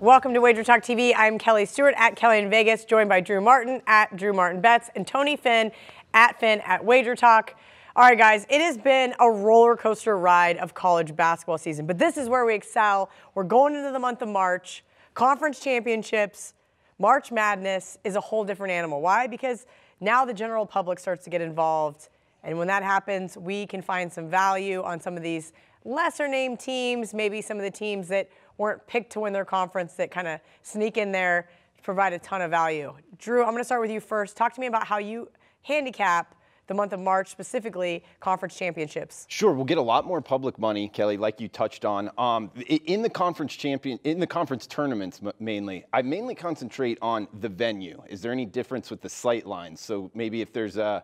Welcome to WagerTalk TV. I'm Kelly Stewart at Kelly in Vegas, joined by Drew Martin at Drew Martin Bets and Tony Finn at WagerTalk. All right, guys, it has been a roller coaster ride of college basketball season, but this is where we excel. We're going into the month of March, conference championships, March Madness is a whole different animal. Why? Because now the general public starts to get involved, and when that happens, we can find some value on some of these lesser named teams, maybe some of the teams that weren't picked to win their conference that kind of sneak in there, provide a ton of value. Drew, I'm going to start with you first. Talk to me about how you handicap the month of March, specifically conference championships. Sure, we'll get a lot more public money, Kelly, like you touched on. In the conference tournaments mainly, I mainly concentrate on the venue. Is there any difference with the sight lines? So maybe if there's a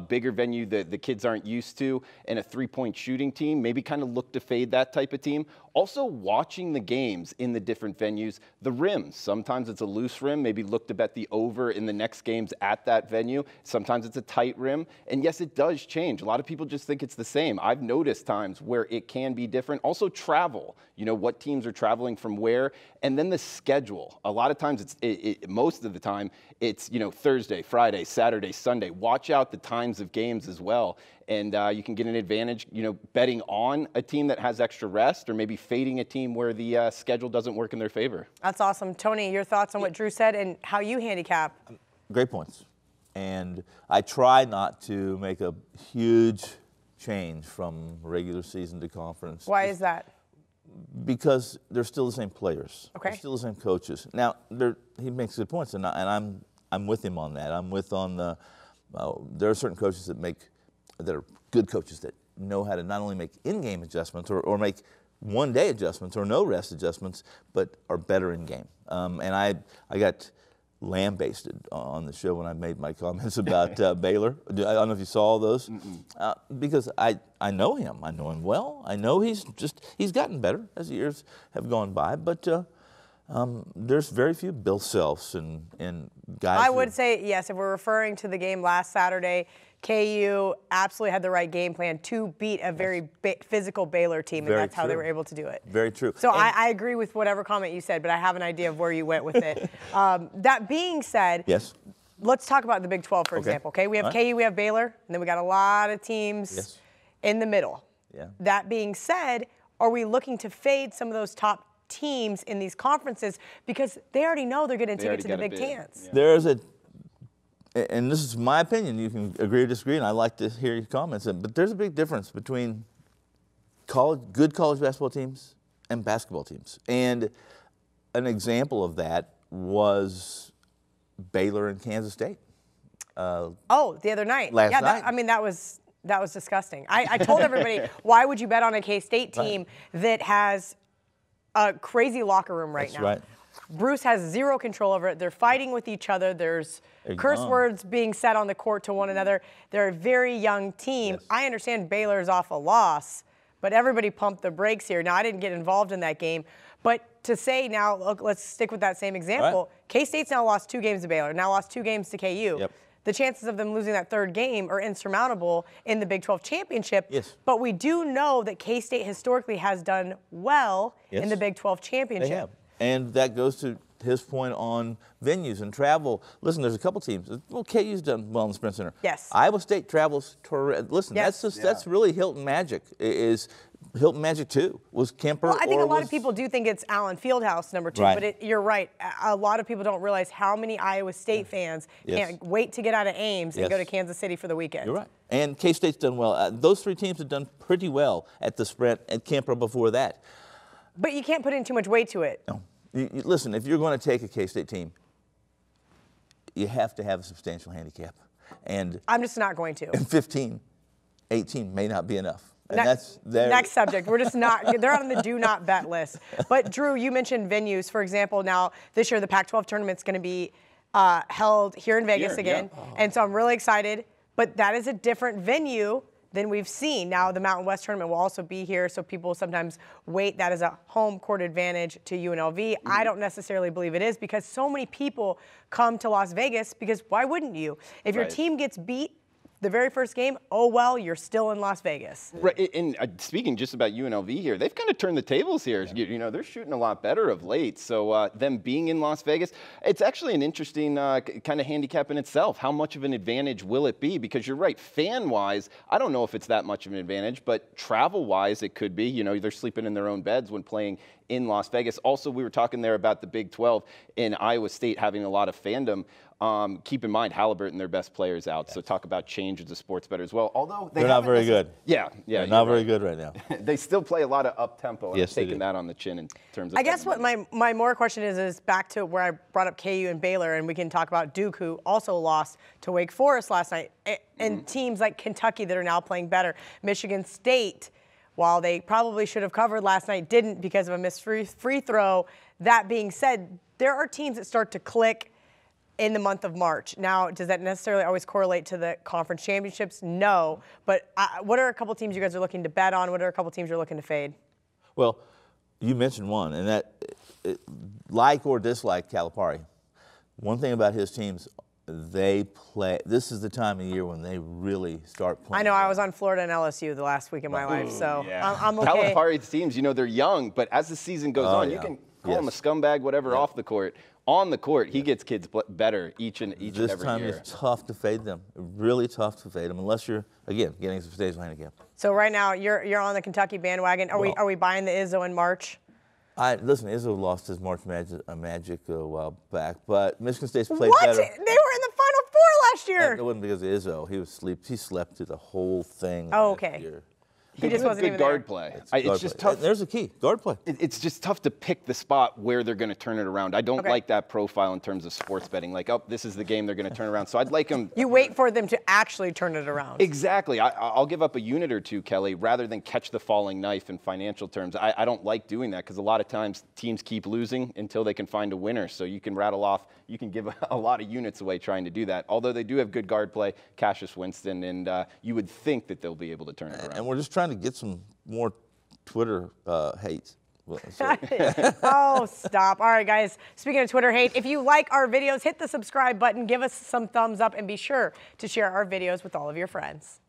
bigger venue that the kids aren't used to and a three-point shooting team, maybe kind of look to fade that type of team. Also watching the games in the different venues, the rims. Sometimes it's a loose rim, maybe look to bet the over in the next games at that venue. Sometimes it's a tight rim. And yes, it does change. A lot of people just think it's the same. I've noticed times where it can be different. Also travel, you know, what teams are traveling from where, and then the schedule. A lot of times, most of the time, it's, you know, Thursday, Friday, Saturday, Sunday. Watch out the times of games as well. And you can get an advantage, you know, betting on a team that has extra rest or maybe fading a team where the schedule doesn't work in their favor. That's awesome. Tony, your thoughts on what Drew said and how you handicap? Great points. And I try not to make a huge change from regular season to conference. Why is that? Because they're still the same players. Okay. They're still the same coaches. Now, he makes good points, and I'm with him on that. I'm with on the. There are certain coaches that are good coaches that know how to not only make in-game adjustments or make one-day adjustments or no rest adjustments, but are better in game. And I got lambasted on the show when I made my comments about Baylor. I don't know if you saw those, because I know him. I know him well. I know he's gotten better as the years have gone by, but there's very few Bill Selfs and guys. I would say, yes, if we're referring to the game last Saturday, KU absolutely had the right game plan to beat a very physical Baylor team, and that's how they were able to do it. Very true. So I agree with whatever comment you said, but I have an idea of where you went with it. That being said, yes, let's talk about the Big 12, for example. Okay, we have KU, we have Baylor, and then we got a lot of teams in the middle. Yeah. That being said, are we looking to fade some of those top teams in these conferences because they already know they're getting tickets to the Big Tens? Yeah. There's and this is my opinion, you can agree or disagree, and I'd like to hear your comments, but there's a big difference between good college basketball teams and basketball teams. And an example of that was Baylor and Kansas State. The other night. Last night. I mean, that was disgusting. I told everybody, why would you bet on a K-State team that has a crazy locker room right now? That's right. Bruce has zero control over it. They're fighting with each other. There's curse words being said on the court to one another. They're a very young team. Yes. I understand Baylor's off a loss, but everybody pumped the brakes here. Now, I didn't get involved in that game. But to say now, look, let's stick with that same example. Right. K-State's now lost 2 games to Baylor, now lost 2 games to KU. Yep. The chances of them losing that third game are insurmountable in the Big 12 championship. Yes. But we do know that K-State historically has done well in the Big 12 championship. They have. And that goes to his point on venues and travel. Listen, there's a couple teams. Well, KU's done well in the Sprint Center. Yes. Iowa State travels to. Listen, that's really Hilton Magic. Is Hilton Magic 2 was Kemper? Well, I think a lot of people do think it's Allen Fieldhouse number 2, but you're right. A lot of people don't realize how many Iowa State fans can't wait to get out of Ames and go to Kansas City for the weekend. You're right. And K-State's done well. Those 3 teams have done pretty well at the Sprint and Kemper before that. But you can't put in too much weight to it. No. Listen, if you're going to take a K-State team, you have to have a substantial handicap. And I'm just not going to. And 15, 18 may not be enough. And next subject. We're just not. They're on the do not bet list. But Drew, you mentioned venues. For example, now this year the Pac-12 tournament's going to be held here in Vegas again, and so I'm really excited. But that is a different venue than we've seen. Now the Mountain West tournament will also be here, so people sometimes wait that as a home court advantage to UNLV. I don't necessarily believe it is because so many people come to Las Vegas because why wouldn't you? If your team gets beat the very first game, oh, well, you're still in Las Vegas. Right, and speaking just about UNLV here, they've kind of turned the tables here. Yeah. You know, they're shooting a lot better of late. So them being in Las Vegas, it's actually an interesting kind of handicap in itself. How much of an advantage will it be? Because you're right, fan-wise, I don't know if it's that much of an advantage, but travel-wise, it could be. You know, they're sleeping in their own beds when playing in Las Vegas. Also, we were talking there about the Big 12 in Iowa State having a lot of fandom. Keep in mind, Halliburton, their best players out. So talk about change as a sports bettor as well. Although they're not very good. Yeah. They're not very good right now. They still play a lot of up-tempo. Yes, taking that on the chin in terms of. I guess what my more question is back to where I brought up KU and Baylor, and we can talk about Duke, who also lost to Wake Forest last night, and teams like Kentucky that are now playing better. Michigan State, while they probably should have covered last night, didn't because of a missed free throw. That being said, there are teams that start to click in the month of March. Now, does that necessarily always correlate to the conference championships? No. But what are a couple teams you guys are looking to bet on? What are a couple teams you're looking to fade? Well, you mentioned one, and that, like or dislike Calipari, one thing about his teams, they play. This is the time of year when they really start playing. I know. I was on Florida and LSU the last week of my life, so yeah. I'm okay. Calipari's teams, you know, they're young, but as the season goes on, you can call him a scumbag, whatever, off the court. On the court, he gets kids better each and every year. This time it's tough to fade them. Really tough to fade them, unless you're, again, getting some stage handicap. So right now, you're on the Kentucky bandwagon. Are we buying the Izzo in March? Listen, Izzo lost his March Magic a while back, but Michigan State's played What? better. They were in the Final Four last year. It wasn't because of Izzo. He slept through the whole thing. Oh, okay. Year. He just wasn't even guard there. play. It's just tough. There's the key, guard play. It's just tough to pick the spot where they're going to turn it around. I don't like that profile in terms of sports betting. Like, oh, this is the game they're going to turn around. So I'd like them. You wait for them to actually turn it around. Exactly. I'll give up a unit or two, Kelly, rather than catch the falling knife in financial terms. I don't like doing that because a lot of times teams keep losing until they can find a winner. So you can rattle off, you can give a lot of units away trying to do that. Although they do have good guard play, Cassius Winston, and you would think that they'll be able to turn it around. And we're just trying to get some more Twitter hate. Oh, stop. All right, guys. Speaking of Twitter hate, if you like our videos, hit the subscribe button, give us some thumbs up, and be sure to share our videos with all of your friends.